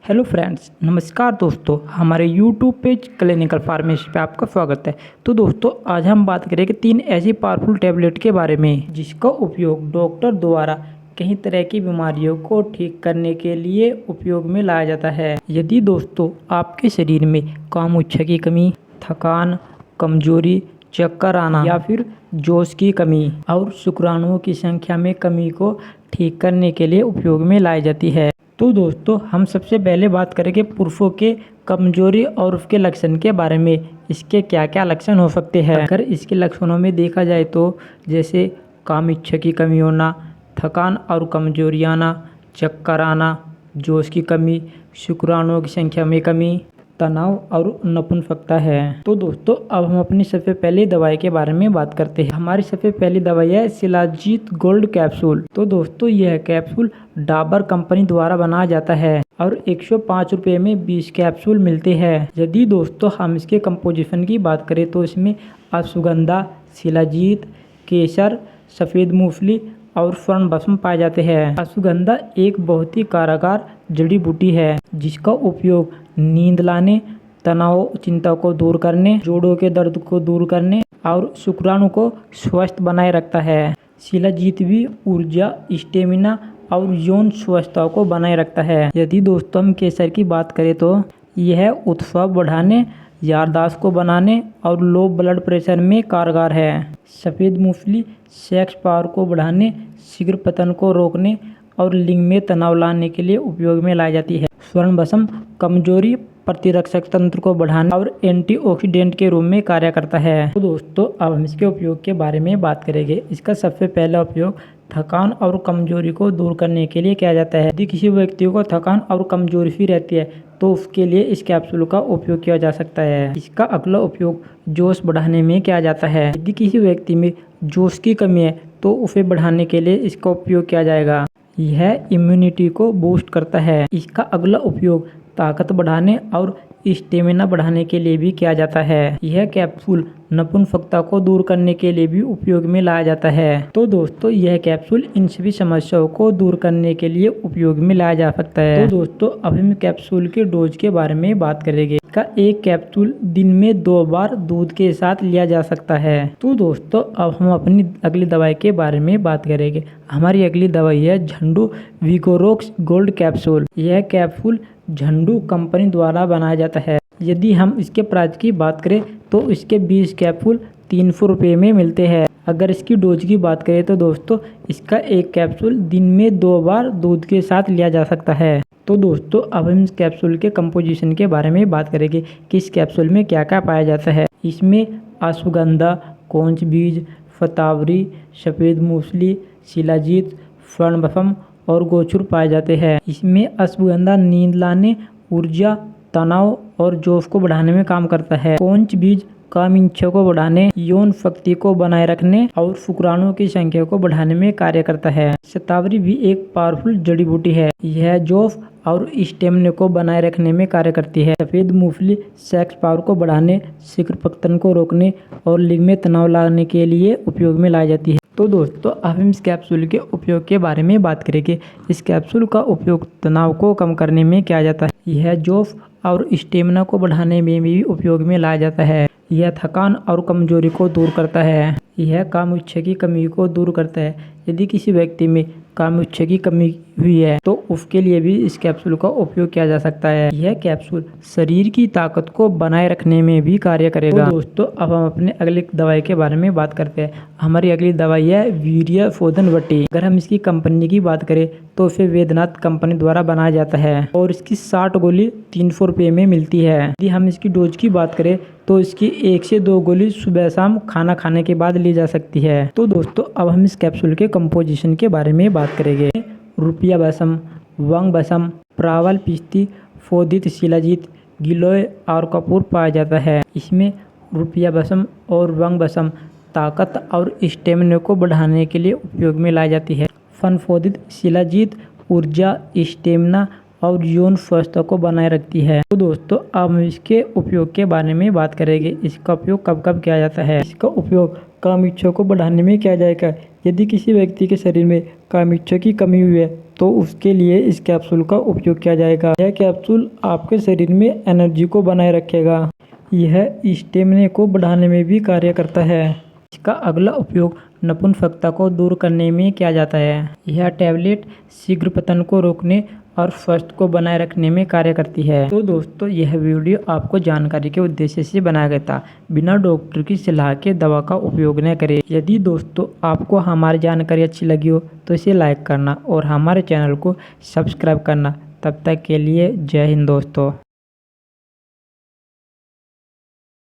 Hello friends, नमस्कार दोस्तों। हमारे यूट्यूब पेज क्लिनिकल फार्मेसी पे आपका स्वागत है। तो दोस्तों, आज हम बात करेंगे 3 ऐसी पावरफुल टैबलेट के बारे में जिसका उपयोग डॉक्टर द्वारा कई तरह की बीमारियों को ठीक करने के लिए उपयोग में लाया जाता है। यदि दोस्तों आपके शरीर में काम इच्छा की कमी, थकान, कमजोरी, चक्कर आना या फिर जोश की कमी और शुक्राणुओं की संख्या में कमी को ठीक करने के लिए उपयोग में लाई जाती है। तो दोस्तों, हम सबसे पहले बात करेंगे पुरुषों के कमजोरी और उसके लक्षण के बारे में। इसके क्या क्या लक्षण हो सकते हैं? अगर इसके लक्षणों में देखा जाए तो जैसे काम इच्छा की कमी होना, थकान और कमजोरी आना, चक्कर आना, जोश की कमी, शुक्राणुओं की संख्या में कमी, तनाव और नपुंसकता है। तो दोस्तों, अब हम अपनी सबसे पहली दवाई के बारे में बात करते हैं। हमारी सबसे पहली दवाई है शिलाजीत गोल्ड कैप्सूल। तो दोस्तों, यह कैप्सूल डाबर कंपनी द्वारा बनाया जाता है और 105 रुपये में 20 कैप्सूल मिलते हैं। यदि दोस्तों हम इसके कंपोजिशन की बात करें तो इसमें अश्वगंधा, शिलाजीत, केसर, सफ़ेद मूंगफली और स्वर्ण भस्म पाए जाते हैं। अश्वगंधा एक बहुत ही कारगर जड़ी बूटी है जिसका उपयोग नींद लाने, तनाव चिंता को दूर करने, जोड़ों के दर्द को दूर करने और शुक्राणु को स्वस्थ बनाए रखता है। शिलाजीत भी ऊर्जा, स्टेमिना और यौन स्वास्थ्य को बनाए रखता है। यदि दोस्तों हम केसर की बात करें तो यह उत्साह बढ़ाने, याददाश्त को बनाने और लो ब्लड प्रेशर में कारगर है। सफ़ेद मूंगफली सेक्स पावर को बढ़ाने, शीघ्र पतन को रोकने और लिंग में तनाव लाने के लिए उपयोग में लाई जाती है। स्वर्ण भस्म कमजोरी, प्रतिरक्षक तंत्र को बढ़ाने और एंटीऑक्सीडेंट के रूप में कार्य करता है। तो दोस्तों, अब हम इसके उपयोग के बारे में बात करेंगे। इसका सबसे पहला उपयोग थकान और कमजोरी को दूर करने के लिए किया जाता है। यदि किसी व्यक्ति को थकान और कमजोरी भी रहती है तो उसके लिए इस कैप्सूल का उपयोग किया जा सकता है। इसका अगला उपयोग जोश बढ़ाने में किया जाता है। यदि किसी व्यक्ति में जोश की कमी है तो उसे बढ़ाने के लिए इसका उपयोग किया जाएगा। यह इम्यूनिटी को बूस्ट करता है। इसका अगला उपयोग ताकत बढ़ाने और स्टेमिना बढ़ाने के लिए भी किया जाता है। यह कैप्सूल नपुंसकता को दूर करने के लिए भी उपयोग में लाया जाता है। तो दोस्तों, यह कैप्सूल इन सभी समस्याओं को दूर करने के लिए उपयोग में लाया जा सकता है। तो दोस्तों, अब हम कैप्सूल के डोज के बारे में बात करेंगे। इसका एक कैप्सूल दिन में 2 बार दूध के साथ लिया जा सकता है। तो दोस्तों, अब हम अपनी अगली दवाई के बारे में बात करेंगे। हमारी अगली दवाई है झंडू विगोरोक्स गोल्ड कैप्सूल। यह कैप्सूल झंडू कंपनी द्वारा बनाया जाता है। यदि हम इसके प्राइस की बात करें तो इसके 20 कैप्सूल 300 रुपये में मिलते हैं। अगर इसकी डोज की बात करें तो दोस्तों, इसका एक कैप्सूल दिन में 2 बार दूध के साथ लिया जा सकता है। तो दोस्तों, अब हम इस कैप्सूल के कंपोजिशन के बारे में बात करेंगे कि इस कैप्सूल में क्या क्या पाया जाता है। इसमें अश्वगंधा, कौंच बीज, शतावरी, सफ़ेद मूंगफली, शिलाजीत, स्वर्ण भस्म और गोचुर पाए जाते हैं। इसमें अश्वगंधा नींद लाने, ऊर्जा, तनाव और जोश को बढ़ाने में काम करता है। कौंच बीज काम इच्छा को बढ़ाने, यौन शक्ति को बनाए रखने और शुक्राणुओं की संख्या को बढ़ाने में कार्य करता है। शतावरी भी एक पावरफुल जड़ी बूटी है। यह जोश और स्टेमिना को बनाए रखने में कार्य करती है। सफ़ेद मूंगफली सेक्स पावर को बढ़ाने, शीघ्र पतन को रोकने और लिंग में तनाव लाने के लिए उपयोग में लाई जाती है। तो दोस्तों, अब हम इस कैप्सूल के उपयोग के बारे में बात करेंगे। इस कैप्सूल का उपयोग तनाव को कम करने में किया जाता है। यह जोश और स्टेमिना को बढ़ाने में भी उपयोग में लाया जाता है। यह थकान और कमजोरी को दूर करता है। यह काम इच्छा की कमी को दूर करता है। यदि किसी व्यक्ति में काम इच्छा की कमी हुई है तो उसके लिए भी इस कैप्सूल का उपयोग किया जा सकता है। यह कैप्सूल शरीर की ताकत को बनाए रखने में भी कार्य करेगा। तो दोस्तों, अब हम अपने अगली दवाई के बारे में बात करते हैं। हमारी अगली दवाई है वीर्य शोधन वटी। अगर हम इसकी कंपनी की बात करें तो इसे वेदनाथ कंपनी द्वारा बनाया जाता है और इसकी 60 गोली 300 रुपये में मिलती है। यदि हम इसकी डोज की बात करें तो इसकी 1 से 2 गोली सुबह शाम खाना खाने के बाद ली जा सकती है। तो दोस्तों, अब हम इस कैप्सूल के कंपोजिशन के बारे में बात करेंगे। रुपया भस्म, वंग भस्म, प्रावल पिस्ती, फोदित शिलाजीत, गिलोय और कपूर पाया जाता है। इसमें रुपया भस्म और वंग भस्म ताकत और स्टेमिना को बढ़ाने के लिए उपयोग में लाई जाती है। फनफोदित शिलाजीत ऊर्जा, स्टेमिना और यौन स्वास्थ्य को बनाए रखती है। तो दोस्तों, अब हम इसके उपयोग के बारे में बात करेंगे। इसका उपयोग कब कब किया जाता है। इसका उपयोग काम इच्छा को बढ़ाने में किया जाएगा। यदि किसी व्यक्ति के शरीर में कामिच्छा की कमी हुई है तो उसके लिए इस कैप्सूल का उपयोग किया जाएगा। यह कैप्सूल आपके शरीर में एनर्जी को बनाए रखेगा। यह स्टेमिना को बढ़ाने में भी कार्य करता है। इसका अगला उपयोग नपुंसकता को दूर करने में किया जाता है। यह टैबलेट शीघ्र पतन को रोकने और स्वास्थ्य को बनाए रखने में कार्य करती है। तो दोस्तों, यह वीडियो आपको जानकारी के उद्देश्य से बनाया गया था। बिना डॉक्टर की सलाह के दवा का उपयोग न करें। यदि दोस्तों आपको हमारी जानकारी अच्छी लगी हो तो इसे लाइक करना और हमारे चैनल को सब्सक्राइब करना। तब तक के लिए जय हिंद दोस्तों।